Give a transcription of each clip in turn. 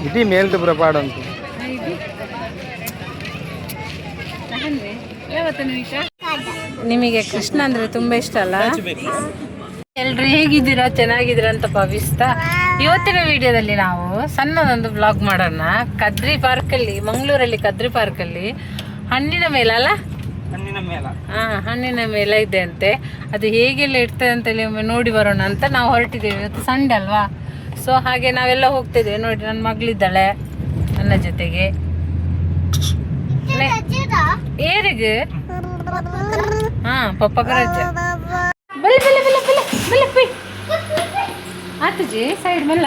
ఇది ಮೇಲ್ದು ಪಾಡು ಅಂತ ನಿಮಗೆ ಕೃಷ್ಣ ಅಂದ್ರೆ ತುಂಬಾ ಇಷ್ಟ ಅಲ್ಲ? ಎಲ್ರು ಹೇಗಿದ್ದೀರಾ, ಚೆನ್ನಾಗಿದ್ದೀರಾ ಅಂತ ಭಾವಿಸ್ತಾ ಇವತ್ತಿನ ವಿಡಿಯೋದಲ್ಲಿ ನಾವು ಸಣ್ಣದೊಂದು ಬ್ಲಾಗ್ ಮಾಡೋಣ. ಕದ್ರಿ ಪಾರ್ಕಲ್ಲಿ, ಮಂಗಳೂರಲ್ಲಿ ಕದ್ರಿ ಪಾರ್ಕಲ್ಲಿ ಹಣ್ಣಿನ ಮೇಳ ಅಲ್ಲ, ಹಣ್ಣಿನ ಮೇಳ ಇದೆ ಅಂತೆ. ಅದು ಹೇಗೆಲ್ಲ ಇರ್ತದೆ ಅಂತೇಳಿ ಒಮ್ಮೆ ನೋಡಿ ಬರೋಣ ಅಂತ ನಾವು ಹೊರಟಿದ್ದೇವೆ. ಇವತ್ತು ಸಂಡೆ ಅಲ್ವಾ, ಸೊ ಹಾಗೆ ನಾವೆಲ್ಲ ಹೋಗ್ತಿದ್ದೇವೆ. ನೋಡಿ, ನನ್ನ ಮಗಳಿದ್ದಾಳೆ ನನ್ನ ಜೊತೆಗೆ. ಏರಿಗೆ ಪಪ್ಪ ರಜೆ ಆತಜಿ ಸೈಡ್ ಮೇಲ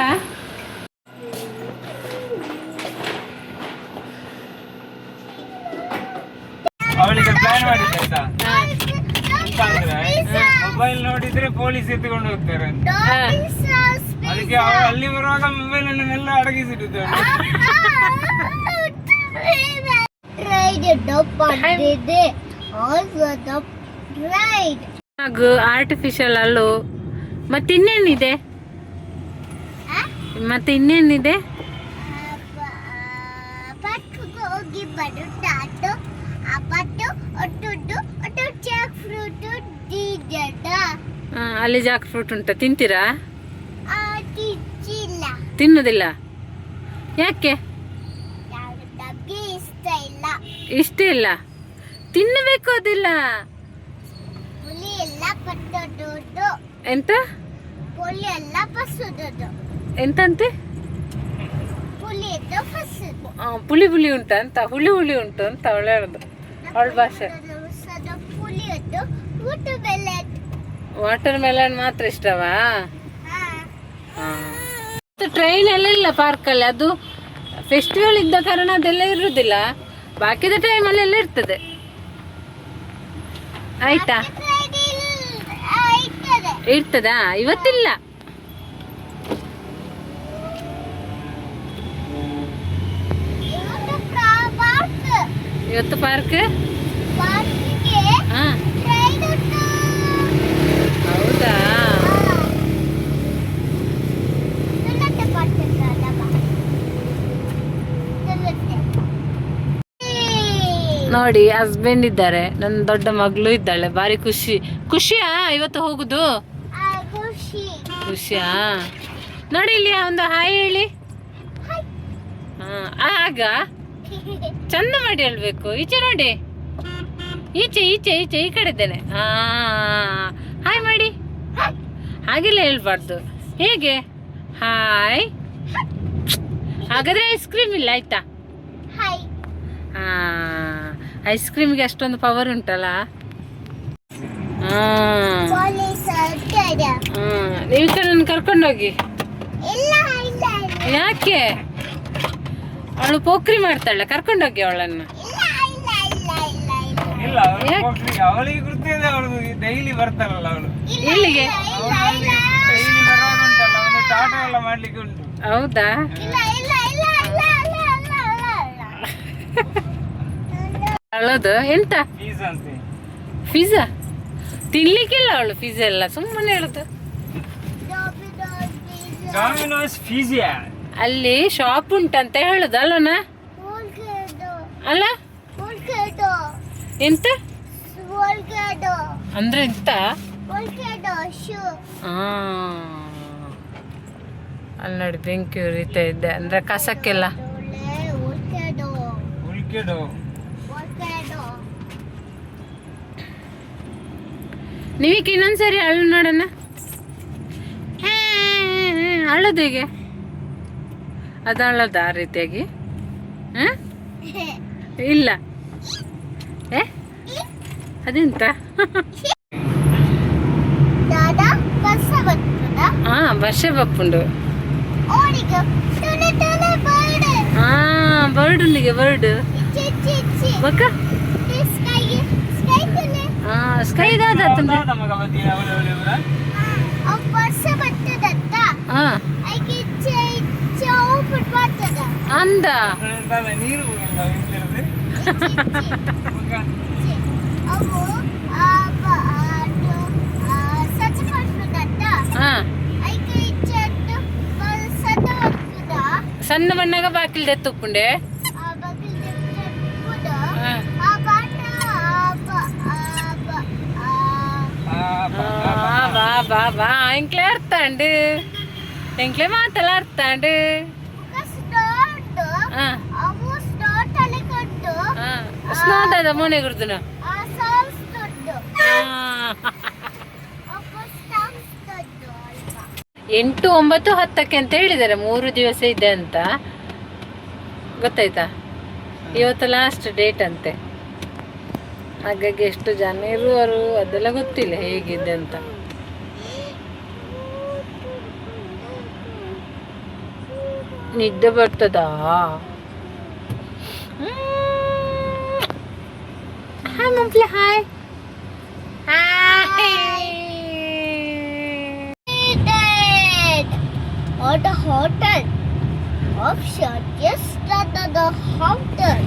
ಅವಳಿಗೆ ಪ್ಲಾನ್ ಮಾಡಿದ್ದೆ ಮೊಬೈಲ್ ನೋಡಿದ್ರೆ ಪೊಲೀಸ್ ಎತ್ಕೊಂಡು ಹೋಗ್ತಾರೆ. ಅದಕ್ಕೆ ಅಲ್ಲಿ ಬರುವಾಗ ಮೊಬೈಲ್ ಅನ್ನು ಎಲ್ಲ ಅಡಗಿಸಿಟ್ಟಿದ್ದೆ. ಹಾಗೂ ಆರ್ಟಿಫಿಷಿಯಲ್ ಅಲ್ಲೂ ಮತ್ತಿನ್ನೇನಿದೆ, ಇನ್ನೇನಿದೆ? ಅಲ್ಲಿ ಜಾಕ್ ಫ್ರೂಟ್ ಉಂಟ, ತಿಂತೀರಾ? ತಿನ್ನುದಿಲ್ಲ, ಯಾಕೆ? ಇಷ್ಟ ಇಲ್ಲ, ತಿನ್ನಬೇಕು. ಅದಿಲ್ಲ ಎಂತ ಎಂತಂತೆ? ಪುಳಿ ಪುಳಿ ಉಂಟ ಅಂತ, ಹುಳಿ ಹುಳಿ ಉಂಟು ಅಂತ ಅವಳು ಹೇಳುದು, ಅವಳ ಭಾಷೆ. ವಾಟರ್ ಮೆಲನ್ ಮಾತ್ರ ಇಷ್ಟವಾ? ಟ್ರೈನ್ ಎಲ್ಲ ಇಲ್ಲ ಪಾರ್ಕಲ್ಲಿ. ಅದು ಫೆಸ್ಟಿವಲ್ ಇದ್ದ ಕಾರಣ ಅದೆಲ್ಲ ಇರುವುದಿಲ್ಲ, ಬಾಕಿದ ಟೈಮಲ್ಲೆಲ್ಲ ಇರ್ತದೆ. ಆಯ್ತಾ? ಇರ್ತದಾ? ಇವತ್ತಿಲ್ಲ. ಇವತ್ತು ಪಾರ್ಕ್ ಹೌದಾ? ನೋಡಿ, ಹಸ್ಬೆಂಡ್ ಇದ್ದಾರೆ, ನನ್ನ ದೊಡ್ಡ ಮಗಳು ಇದ್ದಾಳೆ. ಬಾರಿ ಖುಷಿಯಾ ಇವತ್ತು ಹೋಗುದು? ಖುಷಿಯಾ? ನೋಡಿ, ಇಲ್ಲಿ ಒಂದು ಹಾಯ್ ಹೇಳಿ. ಆಗ ಚಂದ ಮಾಡಿ ಹೇಳ್ಬೇಕು. ಈಚೆ ನೋಡಿ, ಈಚೆ ಈಚೆ ಈಚೆ ಈ ಕಡೆ ಇದ್ದೇನೆ. ಹಾಯ್ ಮಾಡಿ. ಹಾಗೆಲ್ಲ ಹೇಳ್ಬಾರ್ದು. ಹೇಗೆ? ಹಾಯ್. ಹಾಗಾದ್ರೆ ಐಸ್ ಕ್ರೀಮ್ ಇಲ್ಲ, ಆಯ್ತಾ? ಐಸ್ ಕ್ರೀಮ್ಗೆ ಅಷ್ಟೊಂದು ಪವರ್ ಉಂಟಲ್ಲ. ನೀವು ನನ್ನ ಕರ್ಕೊಂಡೋಗಿ. ಯಾಕೆ? ಅವಳು ಪೋಖ್ರಿ ಮಾಡ್ತಾಳೆ, ಕರ್ಕೊಂಡೋಗಿ ಅವಳನ್ನು. ಡೈಲಿ ಬರ್ತಾರಲ್ಲ ಅವಳು ಇಲ್ಲಿಗೆ. ಮಾಡ್ಲಿಕ್ಕೆ ಉಂಟು. ಹೌದಾ? ಅಳೋದು ಎಂತ? ಪಿಜ್ಜಾ ತಿನ್ಲಿಕ್ಕಿಲ್ಲ ಅವಳು. ಪಿಜ್ಜಾ ಎಲ್ಲ ಸುಮ್ಮನೆ ಹೇಳುದು. ಅಲ್ಲಿ ಶಾಪ್ ಉಂಟಂತ ಹೇಳುದು ಅಲ್ಲೋನ? ಅಲ್ಲ ಎಂತ ಅಂದ್ರೆ ಎಂತ? ಅಲ್ಲಿ ನೋಡಿ, ಬೆಂಕಿ ಉರಿತಾ ಇದ್ದೆ ಅಂದ್ರೆ ಕಸಕ್ಕೆಲ್ಲ. ನೀವೀಗ ಇನ್ನೊಂದ್ಸರಿ ಅಳು ನೋಡೋಣ. ಅಳೋದು ಹೇಗೆ? ಅದು ಅಳೋದು ಆ ರೀತಿಯಾಗಿ? ಇಲ್ಲ. ಅದೆಂತ? ವರ್ಷ ಬಪ್ಪುಂಡು. ಬರ್ಡ್ ಉಂಡಿಗೆ, ಬರ್ಡ್ ಬಕ್ಕ ಸ್ಕೈ ಅಂದ ಸಣ್ಣ ಬಣ್ಣಗ ಬಾಕಿಲ್ದೆ ತುಪ್ಪುಂಡೆ బా బా బా ఇంట్లో అర్థండు ఇంట్లో మాటలు అర్థండు స్నోట్ అದ ಮೋನೆ ಗುರ್ದುನ 8, 9, 10 ಅಂತ ಹೇಳಿದ್ದಾರೆ 3 ದಿವಸ ಇದೆ ಅಂತ ಗೊತ್ತಾಯ್ತಾ. ಇವತ್ತು ಲಾಸ್ಟ್ ಡೇಟ್ ಅಂತೆ. ಹಾಗಾಗಿ ಎಷ್ಟು ಜನ ಇರುವರು ಅದೆಲ್ಲ ಗೊತ್ತಿಲ್ಲ ಹೇಗಿದೆ ಅಂತ. ನಿದ್ದೆ ಬರ್ತದಾ? ಹಾಯ್ ಮಂಪ್ಲಿ, hi At a hotel option, yes, the hotel.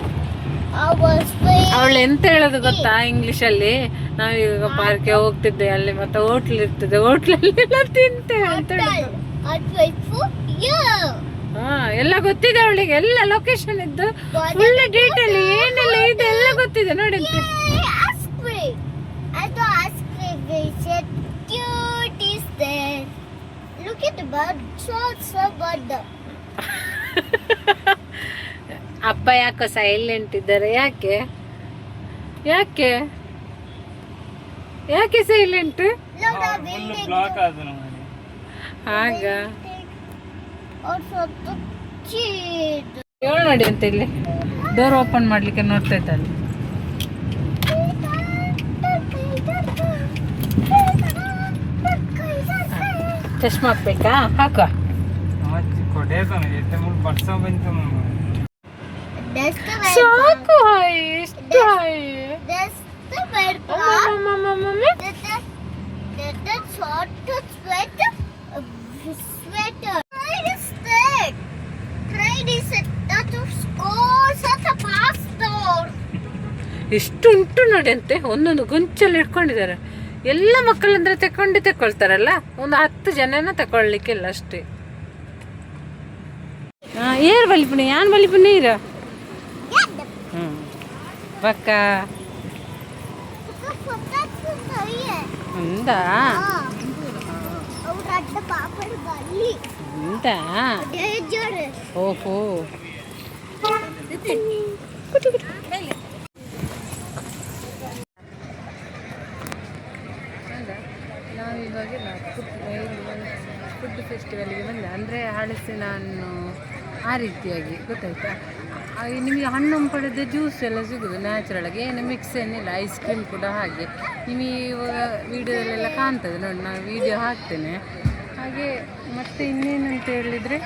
ಅವಳು ಎಂತ ಹೇಳೋದು ಗೊತ್ತಾ ಇಂಗ್ಲಿಷಲ್ಲಿ? ನಾವೀಗ ಪಾರ್ಕ್ಗೆ ಹೋಗ್ತಿದ್ದೆ, ಅಲ್ಲಿ ಮತ್ತೆ ಹೋಟ್ಲ್ ಇರ್ತದೆ, ಹೋಟ್ಲಲ್ಲಿ ಎಲ್ಲ ತಿಂತೇವೆ ಅಂತ ಹೇಳೋದು. ಹಾ, ಎಲ್ಲ ಗೊತ್ತಿದೆ ಅವಳಿಗೆ, ಎಲ್ಲ ಲೊಕೇಶನ್ ಇದ್ದು ಫುಲ್ ಡೀಟೇಲ್ ಏನೆಲ್ಲ ಇದೆ ಎಲ್ಲ ಗೊತ್ತಿದೆ ನೋಡಿ. Look at the bird, so bird. ಅಪ್ಪ ಯಾಕೋ ಸೈಲೆಂಟ್ ಇದ್ದಾರೆ? ಯಾಕೆ ಯಾಕೆ ಯಾಕೆ ಸೈಲೆಂಟ್? ಹಾಗ ಹೇಳು ನೋಡಿ ಅಂತ ಇಲ್ಲಿ ಡೋರ್ ಓಪನ್ ಮಾಡ್ಲಿಕ್ಕೆ ನೋಡ್ತಾ ಇದ್ದಾನೆ. ಚಶ್ಮಾ ಹಾಕ್ಬೇಕಾ? ಹಾಕ. ಸಾಕು ಇಷ್ಟ. ಎಷ್ಟು ಉಂಟು ನೋಡಿ ಅಂತೆ, ಒಂದೊಂದು ಗೊಂಚಲ್ಲಿ ಇಟ್ಕೊಂಡಿದ್ದಾರೆ. ಎಲ್ಲ ಮಕ್ಕಳಂದ್ರೆ ತಗೊಳ್ತಾರಲ್ಲ, ಒಂದು 10 ಜನನ ತಗೊಳ್ಲಿಕ್ಕಿಲ್ಲ ಅಷ್ಟೇ. ಏರ್ ಬಲಿಪುಣಿ ಯಾನ್ ಬಲಿಪುಣಿ ಇರ ಪಕ್ಕ ఉందా ఉందా? ಓಹೋ ನಾವಿವಾಗ ಫುಡ್ ಫೆಸ್ಟಿವಲ್ಗೆ ಬಂದೆ. ಅಂದರೆ ಹಳಸಿ ನಾನು ಆ ರೀತಿಯಾಗಿ ಗೊತ್ತಾಯ್ತಾ. ನಿಮಗೆ ಹಣ್ಣು ಹಂಪಡೆದ ಜ್ಯೂಸ್ ಎಲ್ಲ ಸಿಗೋದು ನ್ಯಾಚುರಲಾಗಿ, ಏನು ಮಿಕ್ಸ್ ಏನಿಲ್ಲ. ಐಸ್ ಕ್ರೀಮ್ ಕೂಡ ಹಾಗೆ ನಿಮಗೆ ಇವಾಗ ವೀಡಿಯೋದಲ್ಲೆಲ್ಲ ಕಾಣ್ತದೆ ನೋಡಿ, ನಾನು ವೀಡಿಯೋ ಹಾಕ್ತೇನೆ. ಹಾಗೆ ಮತ್ತು ಇನ್ನೇನಂತ ಹೇಳಿದರೆ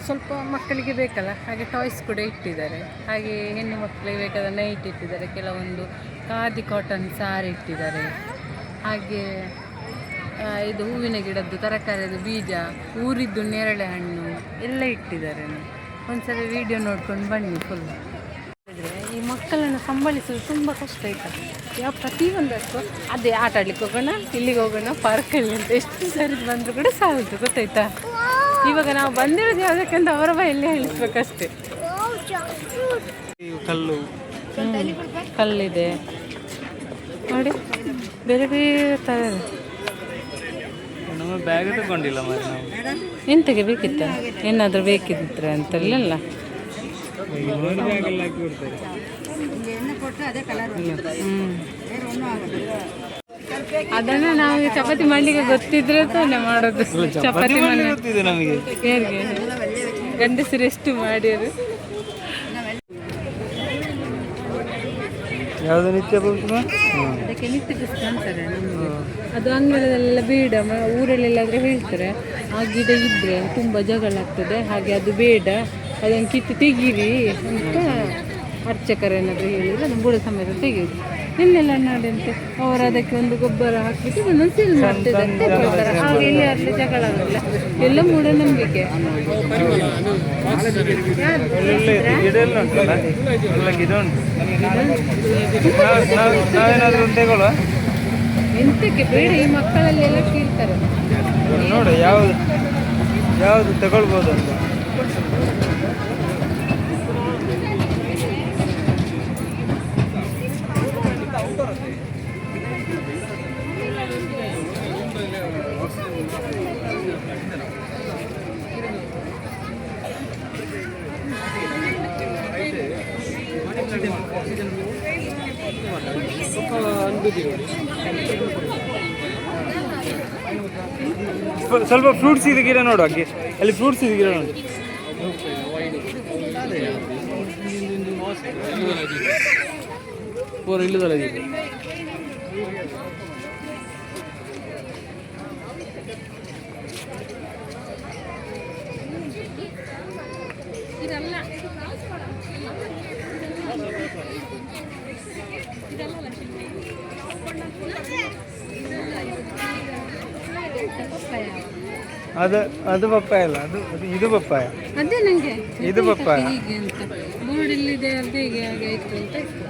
ಸ್ವಲ್ಪ ಮಕ್ಕಳಿಗೆ ಬೇಕಲ್ಲ, ಹಾಗೆ ಟಾಯ್ಸ್ ಕೂಡ ಇಟ್ಟಿದ್ದಾರೆ. ಹಾಗೆ ಹೆಣ್ಣು ಮಕ್ಕಳಿಗೆ ಬೇಕಾದ ನೈಟ್ ಇಟ್ಟಿದ್ದಾರೆ, ಕೆಲವೊಂದು ಖಾದಿ ಕಾಟನ್ ಸಾರಿ ಇಟ್ಟಿದ್ದಾರೆ. ಹಾಗೆ ಇದು ಹೂವಿನ ಗಿಡದ್ದು, ತರಕಾರಿದು ಬೀಜ, ಊರಿದ್ದು ನೇರಳೆ ಹಣ್ಣು ಎಲ್ಲ ಇಟ್ಟಿದ್ದಾರೆ. ಒಂದ್ಸಲ ವಿಡಿಯೋ ನೋಡ್ಕೊಂಡು ಬನ್ನಿ ಫುಲ್. ಈ ಮಕ್ಕಳನ್ನು ಸಂಭಾಳಿಸೋದು ತುಂಬ ಕಷ್ಟ ಆಯ್ತಾ. ಪ್ರತಿಯೊಂದಕ್ಕೂ ಅದೇ ಆಟ ಆಡ್ಲಿಕ್ಕೆ ಹೋಗೋಣ, ಇಲ್ಲಿಗೆ ಹೋಗೋಣ, ಪಾರ್ಕಲ್ಲಿ ಅಂತ ಎಷ್ಟು ಸರಿ ಬಂದರೂ ಕೂಡ ಸಾಲದು ಗೊತ್ತಾಯ್ತಾ. ಇವಾಗ ನಾವು ಬಂದಿರೋದು ಯಾವುದಕ್ಕಂತ ಅವರ ಬಾಯಲ್ಲಿ ಹೇಳಿಸ್ಬೇಕಷ್ಟೇ. ಕಲ್ಲಿದೆ ನೋಡಿ, ಬೇರೆ ಬೇರೆ ಥರ. ಬ್ಯಾಗ್ ತಗೊಂಡಿಲ್ಲ ಎಂತಕ್ಕೆ ಬೇಕಿತ್ತ, ಏನಾದರೂ ಬೇಕಿದ್ರೆ ಅಂತಲ್ಲ. ಅದನ್ನ ನಾವು ಚಪಾತಿ ಮಾಡ್ಲಿಕ್ಕೆ ಗೊತ್ತಿದ್ರೆ ತಾನೆ ಮಾಡೋದು. ಚಪಾತಿ ನಮಗೆ ಯಾರಿಗೆ ಗಂಡಸರು ಎಷ್ಟು ಮಾಡ್ಯಾರು. ಯಾವುದು ನಿತ್ಯ ಅದಕ್ಕೆ ನಿತ್ಯ ಪುಸ್ತಕ ಅಂತಾರೆ ನಮಗೆ. ಅದು ಅಂಗಳದಲ್ಲೆಲ್ಲ ಬೇಡ, ಊರಲ್ಲೆಲ್ಲಾದರೆ ಹೇಳ್ತಾರೆ ಆ ಗಿಡ ಇದ್ದರೆ ತುಂಬ ಜಗಳ ಆಗ್ತದೆ, ಹಾಗೆ ಅದು ಬೇಡ, ಅದನ್ನು ಕಿತ್ತು ತೆಗೀರಿ ಅಂತ ಅರ್ಚಕರೇನಾದರೂ ಹೇಳಿದರೆ ಅದು ಬುಡ ಸಮೇತ ತೆಗೆಯೋದು. ಇನ್ನೆಲ್ಲ ನೋಡಿ ಅಂತೆ ಅವರು ಅದಕ್ಕೆ ಒಂದು ಗೊಬ್ಬರ ಹಾಕಿಬಿಟ್ಟು ಒಂದೊಂದು ಸೀಲ್ ಮಾಡ್ತಿದ್ದಾರೆ, ತಗೊಳ್ತಾರೆ. ಹಾಗೆ ಇಲ್ಲಿ ಅಲ್ಲಿ ಜಗಳ ಆಗಲ್ಲ, ಎಲ್ಲ ಮೂಢನಂಬಿಕೆ. ಎಂತಕ್ಕೆ ಬೇಡ, ಈ ಮಕ್ಕಳಲ್ಲೆಲ್ಲ ಕೀಳ್ತಾರೆ ನೋಡಿ ಯಾವುದು ಯಾವುದು ತಗೊಳ್ಬೋದು ಅಂತ. ಸ್ವಲ್ಪ ಫ್ರೂಟ್ಸ್ ಇದೆ ಗಿಡ ನೋಡು ಹಾಗೆ, ಅಲ್ಲಿ ಫ್ರೂಟ್ಸ್ ಇದೆ ಗಿಡ ನೋಡಿ. ಅದು ಪಪ್ಪಾಯ ಅಲ್ಲ, ಇದು ಪಪ್ಪಾಯ. ಅದೇ ನಂಗೆ ಇದು ಪಪ್ಪಾಯ. ಹೀಗೆ ಅಂತ ಬೋರ್ಡ್ ಇಲ್ಲಿದೆ, ಅದೇ ಹೀಗೆ ಹಾಗೆ ಆಯ್ತು ಅಂತ ಇತ್ತು.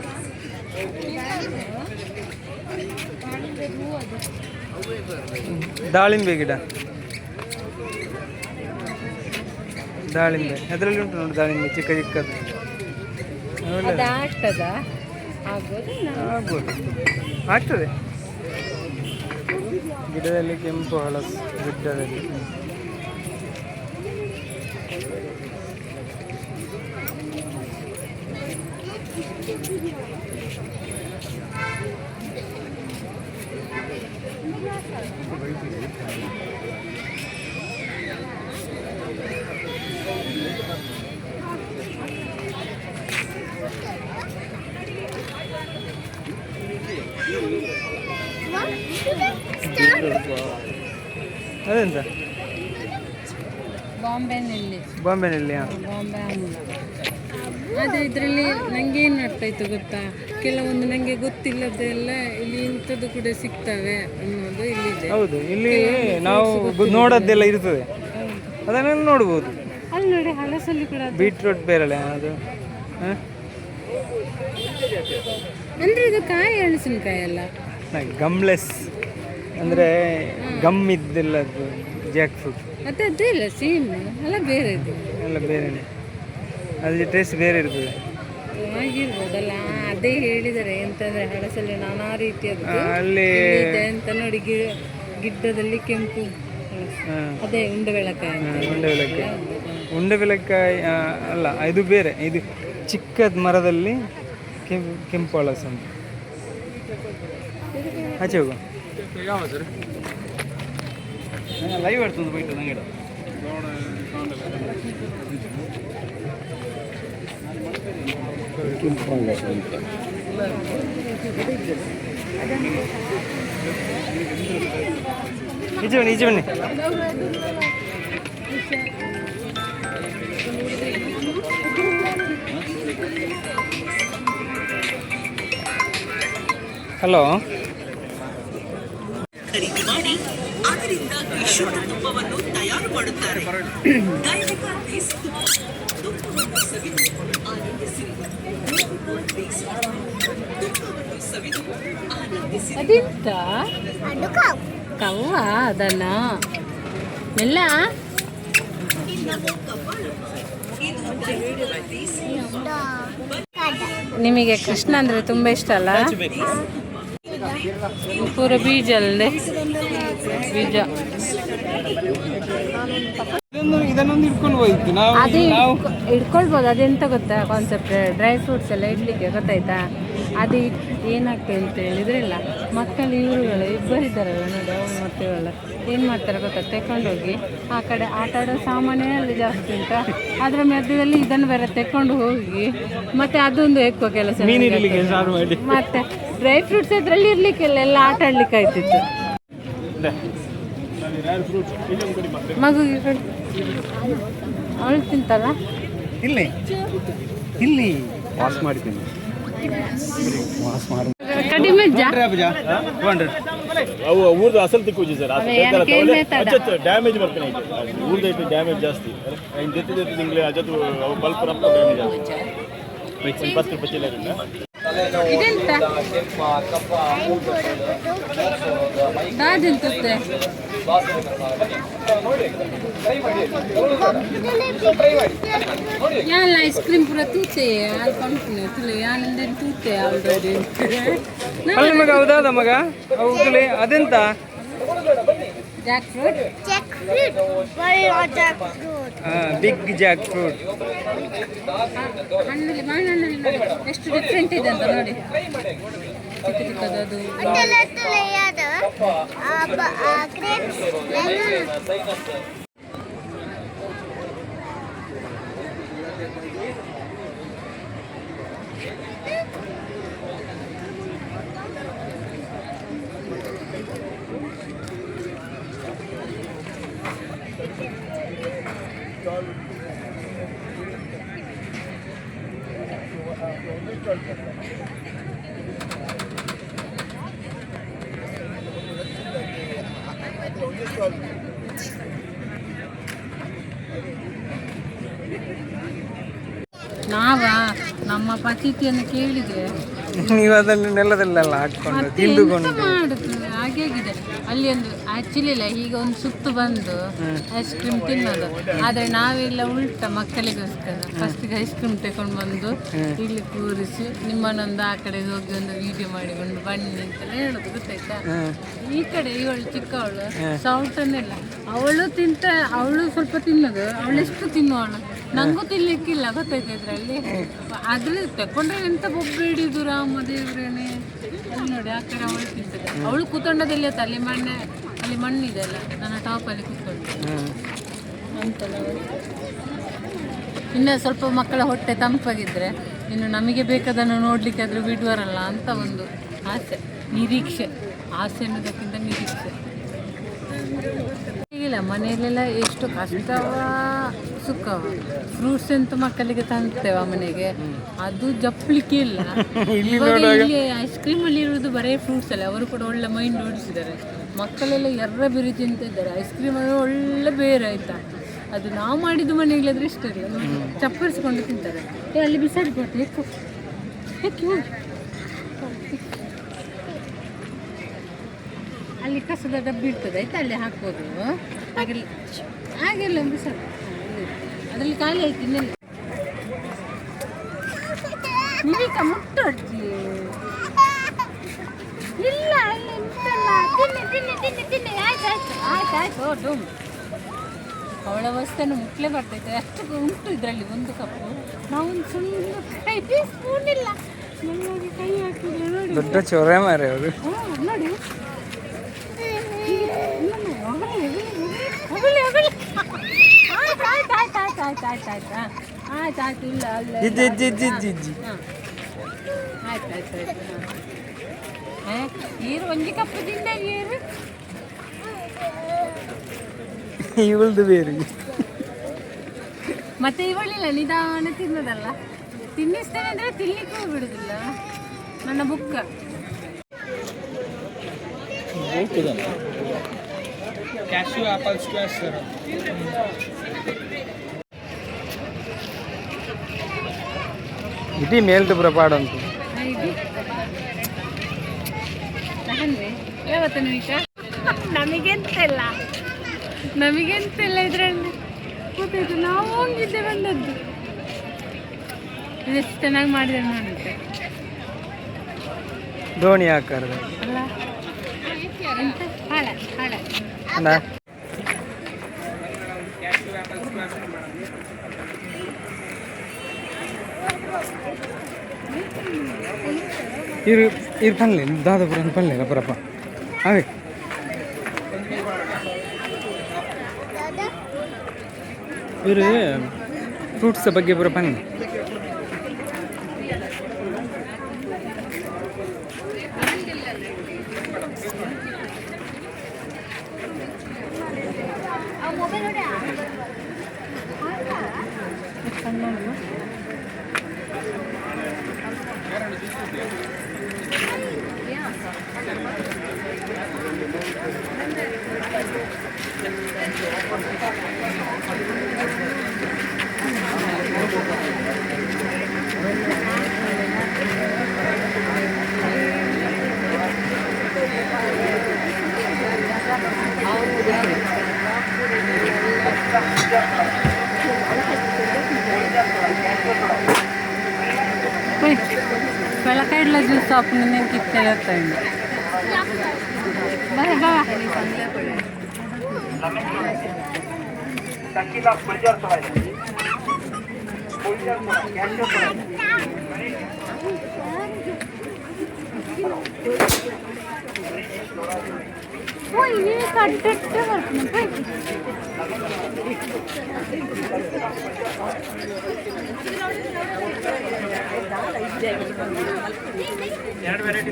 ದಾಳಿಂಬೆ ಗಿಡ, ದಾಳಿಂಬೆ ಅದರಲ್ಲಿ ಉಂಟು ನೋಡಿ, ದಾಳಿಂಬೆ ಚಿಕ್ಕ ಚಿಕ್ಕದು. ಆಗ್ತದ ಆಗ್ಬೋದು, ಆಗ್ತದೆ. ಗಿಡದಲ್ಲಿ ಕೆಂಪು ಹಳಸು, ಗಿಡದಲ್ಲಿ ಅದೆಂತ ಬಾಂಬೆನಲ್ಲಿ ಬಾಂಬೆ ಹಣ್ಣು. ಆದರೆ ಇದರಲ್ಲಿ ನನಗೆ ಏನು ಅರ್ಥಾಯ್ತು ಗೊತ್ತಾ, ಕೆಲವೊಂದು ನನಗೆ ಗೊತ್ತಿಲ್ಲದೆಲ್ಲ ಇಲ್ಲಿ ಇಂಥದ್ದು ಕೂಡ ಸಿಗ್ತವೆ ಅನ್ನೋದು ಇಲ್ಲಿದೆ. ಹೌದು, ಇಲ್ಲಿ ನಾವು ನೋಡೋದೆಲ್ಲ ಇರ್ತದೆ, ಅದನ್ನೆಲ್ಲ ನೋಡ್ಬೋದು. ಅಲ್ಲಿ ನೋಡಿ ಹಳಸಲ್ಲಿ ಕೂಡ ಬೀಟ್ರೂಟ್ ಬೇರಳೆ ಅದು. ಅಂದರೆ ಇದು ಕಾಯಿ ಹಳಸಿನಕಾಯಿ ಅಲ್ಲ, ಗಮ್ಲೆಸ್ ಅಂದರೆ ಗಮ್ ಇದ್ದಿಲ್ಲ, ಅದು ಜಾಕ್ ಫ್ರೂಟ್. ಅದೇ ಇಲ್ಲ, ಸೇಮ್ ಅಲ್ಲ, ಬೇರೆ ಇದೆ ಎಲ್ಲ ಬೇರೆನೆ, ಅದ್ರ ಟೇಸ್ಟ್ ಬೇರೆ ಇರ್ತದೆ. ಆಗಿರ್ಬೋದಲ್ಲ, ಅದೇ ಹೇಳಿದರೆ ಎಂತಂದ್ರೆ ಹಳಸಲ್ಲಿ ನಾನಾ ರೀತಿಯದ್ದು ಅಲ್ಲಿ ಇದೆ ಅಂತ ನೋಡಿ. ಗಿಡ್ಡದಲ್ಲಿ ಕೆಂಪು ಅದೇ ಉಂಡೆಬೆಳಕಾಯಿ. ಉಂಡೆಬೆಳಕಾಯಿ ಅಲ್ಲ, ಇದು ಬೇರೆ. ಇದು ಚಿಕ್ಕದ ಮರದಲ್ಲಿ ಕೆಂಪು ಹಳಸು ಅಂತ. ಆಚೆ ಹೋಗು, ಲೈವ್ ಆಡ್ತದೆ ಬೈಟು ನಂಗೆ. ಈಚೆ ಬನ್ನಿ, ಈಚೆ ಬನ್ನಿ. ಹಲೋ, ಖರೀದಿ ಮಾಡಿ ಅದರಿಂದ ವಿಶುದ್ಧ ತುಪ್ಪವನ್ನು ತಯಾರು ಮಾಡುತ್ತಾರೆ. ದೈವಿಕ ದೇಸಿ ತುಪ್ಪವನ್ನು ಸವಿದು ಆನಂದಿಸಿರಿ. ತುಪ್ಪವನ್ನು ಸವಿದು ಆನಂದಿಸಿರಿ. ಅದೆಂತ ಕವ್ವ ಅದನ್ನ ಎಲ್ಲ ನಿಮಗೆ ಕೃಷ್ಣ ಅಂದ್ರೆ ತುಂಬಾ ಇಷ್ಟ ಅಲ್ಲ? ಪೂರ ಬೀಜ ಅಲ್ಲದೆ ಬೀಜ. ಇದನ್ನೊಂದು ಇಟ್ಕೊಂಡು ಹೋಯ್ತು ಅದೇ ಇಟ್ಕೊಳ್ಬೋದು. ಅದೆಂತ ಗೊತ್ತಾ ಕಾನ್ಸೆಪ್ಟ್, ಡ್ರೈ ಫ್ರೂಟ್ಸ್ ಎಲ್ಲ ಇಡ್ಲಿಕ್ಕೆ ಗೊತ್ತಾಯ್ತಾ? ಅದು ಏನಾಗ್ತದೆ ಅಂತ ಹೇಳಿದ್ರಲ್ಲ, ಮಕ್ಕಳು ಇವರುಗಳು ಇಬ್ಬರಿದ್ದಾರಲ್ಲ ನೋಡಿ, ಅವ್ರು ಮತ್ತು ಇವಳು ಏನು ಮಾಡ್ತಾರೆ ಗೊತ್ತಾ, ತೆಕ್ಕೊಂಡೋಗಿ ಆ ಕಡೆ ಆಟ ಆಡೋ ಸಾಮಾನೇ ಅಲ್ಲಿ ಜಾಸ್ತಿ ಉಂಟಾ, ಅದರ ಮಧ್ಯದಲ್ಲಿ ಇದನ್ನು ಬೇರೆ ತೆಕ್ಕೊಂಡು ಹೋಗಿ ಮತ್ತೆ ಅದೊಂದು ಎಕ್ಕೋ ಕೆಲಸ. ಮತ್ತೆ ಡ್ರೈ ಫ್ರೂಟ್ಸ್ ಅದರಲ್ಲಿ ಇರ್ಲಿಕ್ಕಿಲ್ಲ, ಎಲ್ಲ ಆಟ ಆಡ್ಲಿಕ್ಕೆ ಆಯ್ತಿತ್ತು. ಮಗುಗೆ ಅವಳು ತಿಂತಲ್ಲ, ಇಲ್ಲಿ ಇಲ್ಲಿ ವಾಶ್ ಮಾಡ್ತೀನಿ. ಕಡಿಮೆ ಊರ್ದು ಅಸಲ್ ತಿಕ್ಕೋಜಿ ಸರ್, ಡ್ಯಾಮೇಜ್ ಬರ್ತಾನೆ ಊರ್ದು ಐತೆ, ಡ್ಯಾಮೇಜ್ ಜಾಸ್ತಿ ಜೊತೆ ತಿಂಗಳು ಅಜತ್ತು ಬಲ್ಪ್ ರಪ್ಪ ಡ್ಯಾಮೇಜ್ ಜಾಸ್ತಿ. 10 ರೂಪಾಯಿ ಇದೆಂತ ದಾದೆಂತುತ್ತೆ ಯಾನ್ ಐಸ್ ಕ್ರೀಮ್ ಪೂರ ತೂತೆ ಅಲ್ಲಿ ಕಂಪ್ನಿ ತುಲೆ ಯಾನಿಂದ ತೂತೆ ಆಲ್ರೆಡಿ ಅಲ್ಲಿ ಮಗ ಹೌದಾದ ಮಗ ಹೌದು ಅದೆಂತ jackfruit Jackfruit. Why not jackfruit? Big jackfruit. ಹಣ್ಣಲ್ಲಿ ಮಾವಿನಹಣ್ಣಲ್ಲಿ ನೋಡಿ ಎಷ್ಟು ಡಿಫ್ರೆಂಟ್ ಇದೆ ಅಂತ ನೋಡಿ ಚಿಕ್ಕ ಚಿಕ್ಕದದು Layer grapes. ನಾವ ನಮ್ಮ ಪತಿಥಿಯನ್ನು ಕೇಳಿದ್ರೆ ನೀವು ಅದನ್ನು ನೆಲದಲ್ಲೆಲ್ಲ ಹಾಕೊಂಡು ಮತ್ತೆ ಎಂತ ತಿಂದುಕೊಂಡು ಮಾಡುದು ಹಾಗೇಗಿದೆ ಅಲ್ಲಿ ಒಂದು ಆಕ್ಚುಲಿ ಇಲ್ಲ ಈಗ ಒಂದು ಸುತ್ತು ಬಂದು ಐಸ್ ಕ್ರೀಮ್ ತಿನ್ನೋದು ಆದ್ರೆ ನಾವೆಲ್ಲ ಉಲ್ಟ ಮಕ್ಕಳಿಗೋಸ್ಕರ ಫಸ್ಟಿಗೆ ಐಸ್ ಕ್ರೀಮ್ ತಗೊಂಡು ಬಂದು ಇಲ್ಲಿ ಕೂರಿಸಿ ನಿಮ್ಮನ್ನೊಂದು ಆ ಕಡೆ ಹೋಗಿ ಒಂದು ವಿಡಿಯೋ ಮಾಡಿಕೊಂಡು ಬನ್ನಿ ಅಂತೆಲ್ಲ ಹೇಳೋದು ಗೊತ್ತಾಯ್ತಾ ಈ ಕಡೆ ಇವಳು ಚಿಕ್ಕವಳು ಸೌಟನ್ನೆಲ್ಲ ಅವಳು ಅವಳು ಸ್ವಲ್ಪ ತಿನ್ನೋದು ಅವಳೆಷ್ಟು ತಿನ್ನುವವಳು ನಂಗೂ ತಿನ್ಲಿಕ್ಕಿಲ್ಲ ಗೊತ್ತಾಯ್ತಾ ಇದ್ರಲ್ಲಿ ಅದ್ರಲ್ಲಿ ತಕೊಂಡ್ರೆ ಎಂತ ಬೊಬ್ಬೆ ಹಿಡಿದು ರಾಮ ದೇವ್ರೇನೆ ಅಲ್ಲಿ ನೋಡಿ ಆ ಕಡೆ ಅವಳು ತಿಂತದೆ ಅವಳು ಕೂತ್ಕೊಂಡದಲ್ಲಿ ಅಲ್ಲಿ ಮಣ್ಣಿದೆ ಅಲ್ಲ ನನ್ನ ಟಾಪಲ್ಲಿ ಕೂತ್ಕೊಂಡು ಅಂತಲ್ಲ ಇನ್ನು ಸ್ವಲ್ಪ ಮಕ್ಕಳ ಹೊಟ್ಟೆ ತಂಪಾಗಿದ್ರೆ ಇನ್ನು ನಮಗೆ ಬೇಕಾದನ್ನು ನೋಡ್ಲಿಕ್ಕೆ ಆದ್ರೂ ಬಿಡುವರಲ್ಲ ಅಂತ ಒಂದು ಆಸೆ ನಿರೀಕ್ಷೆ ಆಸೆ ಅನ್ನೋದಕ್ಕಿಂತ ನಿರೀಕ್ಷೆ ಇಲ್ಲ ಮನೆಯಲ್ಲೆಲ್ಲ ಎಷ್ಟು ಕಷ್ಟವ ಸುಖವ ಫ್ರೂಟ್ಸ್ ಅಂತ ಮಕ್ಕಳಿಗೆ ತಂತೇವ ಮನೆಗೆ ಅದು ಜಪ್ಪಲಿಕ್ಕೆ ಇಲ್ಲ ಇಲ್ಲಿ ಐಸ್ ಕ್ರೀಮ್ ಅಲ್ಲಿ ಇರುವುದು ಬರೀ ಫ್ರೂಟ್ಸ್ ಅಲ್ಲ ಅವರು ಕೂಡ ಒಳ್ಳೆ ಮೈಂಡ್ ಓಡಿಸಿದ್ದಾರೆ ಮಕ್ಕಳೆಲ್ಲ ಎರ್ರ ಬಿರಿ ತಿಂತಿದ್ದಾರೆ ಐಸ್ ಕ್ರೀಮ್ ಅಲ್ಲಿ ಒಳ್ಳೆ ಬೇರೆ ಆಯ್ತಾ ಅದು ನಾವು ಮಾಡಿದ್ದು ಮನೆಯಲ್ಲಾದ್ರೆ ಇಷ್ಟ ಇಲ್ಲ ಚಪ್ಪರಿಸ್ಕೊಂಡು ತಿಂತಾರೆ ಅಲ್ಲಿ ಬಿಸಾಡ್ಬೋದು ಯಾಕೆ ಅಲ್ಲಿ ಕಸದ ಡಬ್ಬಿ ಇರ್ತದೆ ಆಯ್ತಾ ಅಲ್ಲಿ ಹಾಕ್ಬೋದು ಹಾಗೆಲ್ಲ ಬಿಸಾಡ ಅದರಲ್ಲಿ ಖಾಲಿ ಆಯ್ತು ಇನ್ನೆಲ್ಲ ನಿರೀಕ ಮುಟ್ಟೊಡ್ಜಿ ಇಲ್ಲ ಇಲ್ಲ ಎಂತಲ್ಲ ತಿನ್ನಿ ಆಯ್ತು ಡೂಮ್ ಅವಳ ವಸ್ತುವನ್ನು ಮುಟ್ಲೇ ಬರ್ತೈತೆ ಅಷ್ಟು ಉಂಟು ಇದರಲ್ಲಿ ಒಂದು ಕಪ್ಪು ನಾವೊಂದು ಸುಳ್ಳು ಕೈ ಸ್ಪೂನ್ ಇಲ್ಲ ನಮಗೆ ಕೈ ಹಾಕಿದ್ರೆ ನೋಡಿ ದೊಡ್ಡ ಚೊರೆ ಮಾರೆ ಅವರು ನೋಡಿ ಆಯ್ತಾಯ್ತು ಇಲ್ಲ ಅಲ್ಲ ಆಯ್ತಾಯ್ತು ನೀರು ಒಂಜಿ ಕಪ್ಪು ತಿಂದ ನೀರು ಇವಳ್ದು ಬೇರೆ ಮತ್ತೆ ಇವಳಿಲ್ಲ ನಿಧಾನ ತಿನ್ನೋದಲ್ಲ ತಿನ್ನಿಸ್ತೇನೆ ಅಂದರೆ ತಿನ್ಲಿಕ್ಕೂ ಬಿಡುದಿಲ್ಲ ನನ್ನ ಬುಕ್ಕ ಕ್ಯಾಶ್ಯೂ ಆಪಲ್ ಸ್ಕ್ವಾಶ್ ಸರ್ ಇಡೀ ಮೇಲ್ದು ಪುರಪಾಡ ಉಂಟು ಯಾವತ್ತ ನಮಗೆಂತೆಲ್ಲ ಇದರಲ್ಲಿ ಗೊತ್ತಾಯ್ತು ನಾವು ಹೋಗಿದ್ದೆ ಬಂದದ್ದು ಇದೆಷ್ಟು ಚೆನ್ನಾಗಿ ಮಾಡಿದೆ ಮಾಡುತ್ತೆ ದೋಣಿ ಆಕಾರದ ಅಲ್ಲ ಎಂತ ಹಾಳೆ ಇರು ಪಲ್ಲೆ ದಾದಾಪುರ ಪಲ್ಲೆ ಪರಪ್ಪ ಅವೇ ಇವರು ಫ್ರೂಟ್ಸ್ ಬಗ್ಗೆ ಪೂರ ಪನ್ನೆ ಬೆಳಕಾಯಿಡ್ಲ ಜ್ಯೂಸ್ ಶಾಪ್ ನಿನ್ನೆ ಕಿತ್ತೇನೆ ಬರ ಬಾ ಕಟ್ಟಿಟ್ಟು ಬರ್ತೀನಿ ಎರಡು ವೆರೈಟಿ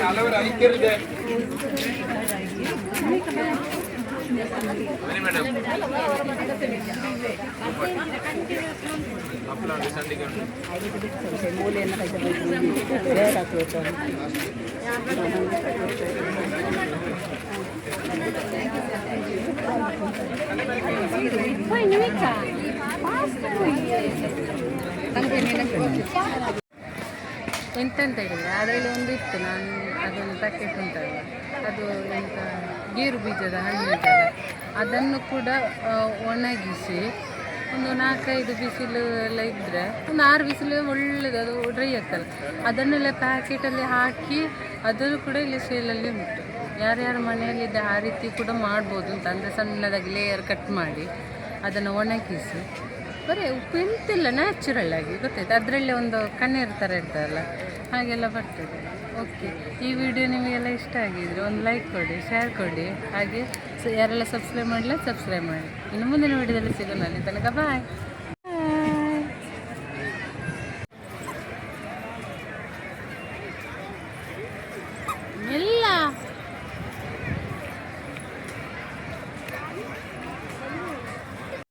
ಹಲವರು ಐಕ್ಯರಿದೆ ಬನ್ನಿ ಮೇಡಮ್ ಎಂತೆಂತ ಹೇಳಿದರೆ ಅದರಲ್ಲಿ ಒಂದು ಇತ್ತು, ನಾನು ಅದೊಂದು ಪ್ಯಾಕೆಟ್ ಉಂಟಲ್ಲ, ಅದು ಎಂತ ಗೇರು ಬೀಜದ ಹಣ್ಣು ಉಂಟಲ್ಲ, ಅದನ್ನು ಕೂಡ ಒಣಗಿಸಿ ಒಂದು 4-5 ಬಿಸಿಲು ಎಲ್ಲ ಇದ್ದರೆ ಒಂದು 6 ಬಿಸಿಲು ಒಳ್ಳೆಯದು, ಅದು ಡ್ರೈ ಆಗ್ತಲ್ಲ, ಅದನ್ನೆಲ್ಲ ಪ್ಯಾಕೆಟಲ್ಲಿ ಹಾಕಿ ಅದನ್ನು ಕೂಡ ಇಲ್ಲಿ ಸೇಲಲ್ಲಿ ಉಂಟು. ಯಾರ್ಯಾರ ಮನೆಯಲ್ಲಿದ್ದ ಆ ರೀತಿ ಕೂಡ ಮಾಡ್ಬೋದು ಅಂತ, ಅಂದರೆ ಸಣ್ಣದಾಗಿ ಲೇಯರ್ ಕಟ್ ಮಾಡಿ ಅದನ್ನು ಒಣಗಿಸಿ ಬರೀ ಉಪ್ಪು ಎಂತಿಲ್ಲ, ನ್ಯಾಚುರಲ್ ಆಗಿ ಗೊತ್ತಾಯ್ತು. ಅದರಲ್ಲೇ ಒಂದು ಕಣ್ಣೀರು ಥರ ಇರ್ತದಲ್ಲ, ಹಾಗೆಲ್ಲ ಬರ್ತದೆ. ಓಕೆ, ಈ ವಿಡಿಯೋ ನಿಮಗೆಲ್ಲ ಇಷ್ಟ ಆಗಿದ್ರೆ ಒಂದು ಲೈಕ್ ಕೊಡಿ, ಶೇರ್ ಕೊಡಿ, ಹಾಗೆ ಯಾರೆಲ್ಲ ಸಬ್ಸ್ಕ್ರೈಬ್ ಮಾಡಲಿಲ್ಲ ಸಬ್ಸ್ಕ್ರೈಬ್ ಮಾಡಿ. ಇನ್ನು ಮುಂದಿನ ವಿಡಿಯೋದಲ್ಲಿ ಸಿಗೋಣ. ಅಲ್ಲಿ ತನಕ ಬಾಯ್.